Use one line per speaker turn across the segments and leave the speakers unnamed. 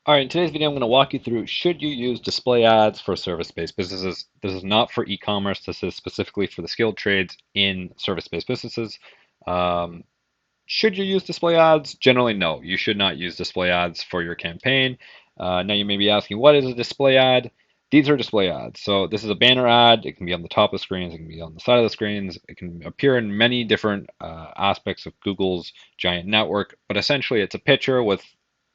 All right, in today's video, I'm going to walk you through should you use display ads for service-based businesses. This is not for e-commerce. This is specifically for the skilled trades in service-based businesses. Um, should you use display ads? Generally, no. You should not use display ads for your campaign. Now you may be asking, what is a display ad? These are display ads. So this is a banner ad. It can be on the top of the screens. It can be on the side of the screens. It can appear in many different aspects of Google's giant network. But essentially, it's a picture with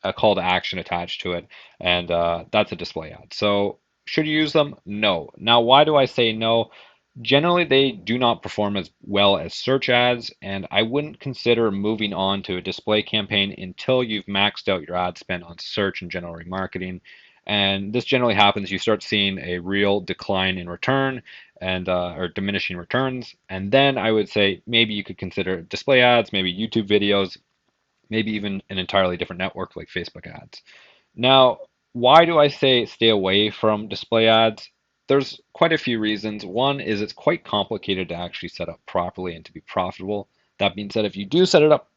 a call to action attached to it, and that's a display ad. So should you use them? No. Now, why do I say no? Generally, they do not perform as well as search ads, and I wouldn't consider moving on to a display campaign until you've maxed out your ad spend on search and general remarketing. And this generally happens, you start seeing a real decline in return and or diminishing returns. And then I would say maybe you could consider display ads, maybe YouTube videos, maybe even an entirely different network like Facebook ads. Now, why do I say stay away from display ads? There's quite a few reasons. One is it's quite complicated to actually set up properly and to be profitable. That being said, if you do set it up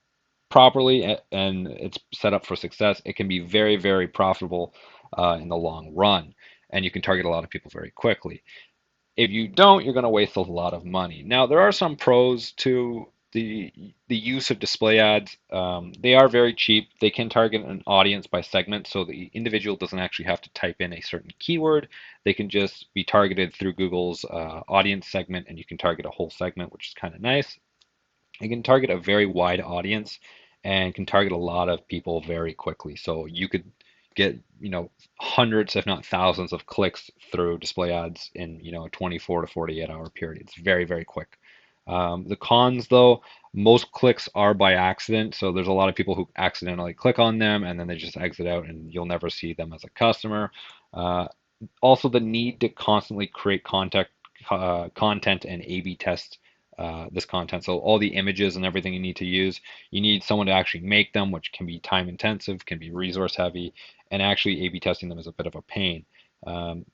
properly and it's set up for success, it can be very, very profitable in the long run, and you can target a lot of people very quickly. If you don't, you're going to waste a lot of money. Now, there are some pros to the use of display ads. They are very cheap. They can target an audience by segment, so the individual doesn't actually have to type in a certain keyword. They can just be targeted through Google's audience segment, and you can target a whole segment, which is kind of nice. You can target a very wide audience and can target a lot of people very quickly. So you could get, hundreds, if not thousands of clicks through display ads in, a 24 to 48 hour period. It's very, very quick. The cons, though, most clicks are by accident. So there's a lot of people who accidentally click on them and then they just exit out and you'll never see them as a customer. Uh, Also, the need to constantly create content and A/B test this content. So all the images and everything you need to use, you need someone to actually make them, which can be time intensive, can be resource heavy, and actually A/B testing them is a bit of a pain.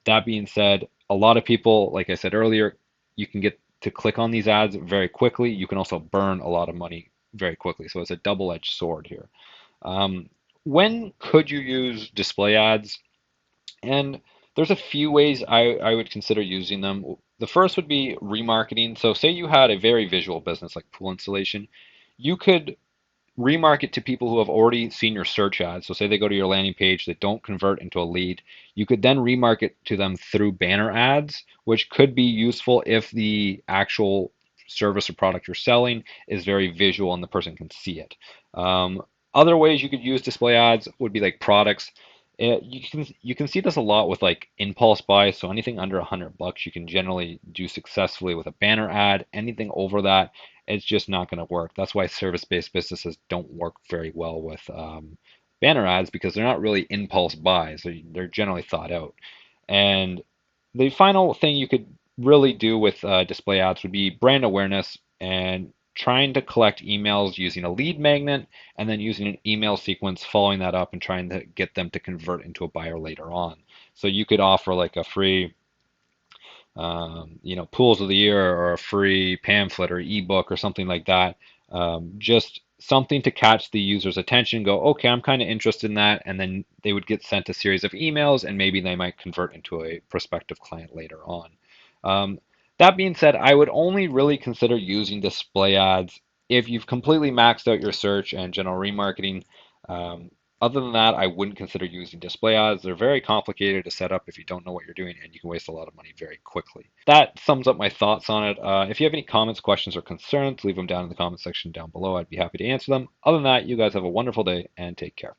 That being said, a lot of people, like I said earlier, you can get to click on these ads very quickly. You can also burn a lot of money very quickly. So it's a double-edged sword here. When could you use display ads? And there's a few ways I would consider using them. The first would be remarketing. So say you had a very visual business like pool installation, you could remarket to people who have already seen your search ads. So say they go to your landing page, they don't convert into a lead. You could then remarket to them through banner ads, which could be useful if the actual service or product you're selling is very visual and the person can see it. Other ways you could use display ads would be like products. You can see this a lot with like impulse buys. So anything under $100, you can generally do successfully with a banner ad. Anything over that, it's just not going to work. That's why service-based businesses don't work very well with banner ads because they're not really impulse buys. They're generally thought out. And the final thing you could really do with display ads would be brand awareness and trying to collect emails using a lead magnet and then using an email sequence, following that up and trying to get them to convert into a buyer later on. So you could offer like a free pools of the year or a free pamphlet or ebook or something like that. Just something to catch the user's attention, go, okay, I'm kind of interested in that. And then they would get sent a series of emails and maybe they might convert into a prospective client later on. Um, that being said, I would only really consider using display ads if you've completely maxed out your search and general remarketing. Um, Other than that, I wouldn't consider using display ads. They're very complicated to set up if you don't know what you're doing, and you can waste a lot of money very quickly. That sums up my thoughts on it. If you have any comments, questions, or concerns, leave them down in the comment section down below. I'd be happy to answer them. Other than that, you guys have a wonderful day and take care.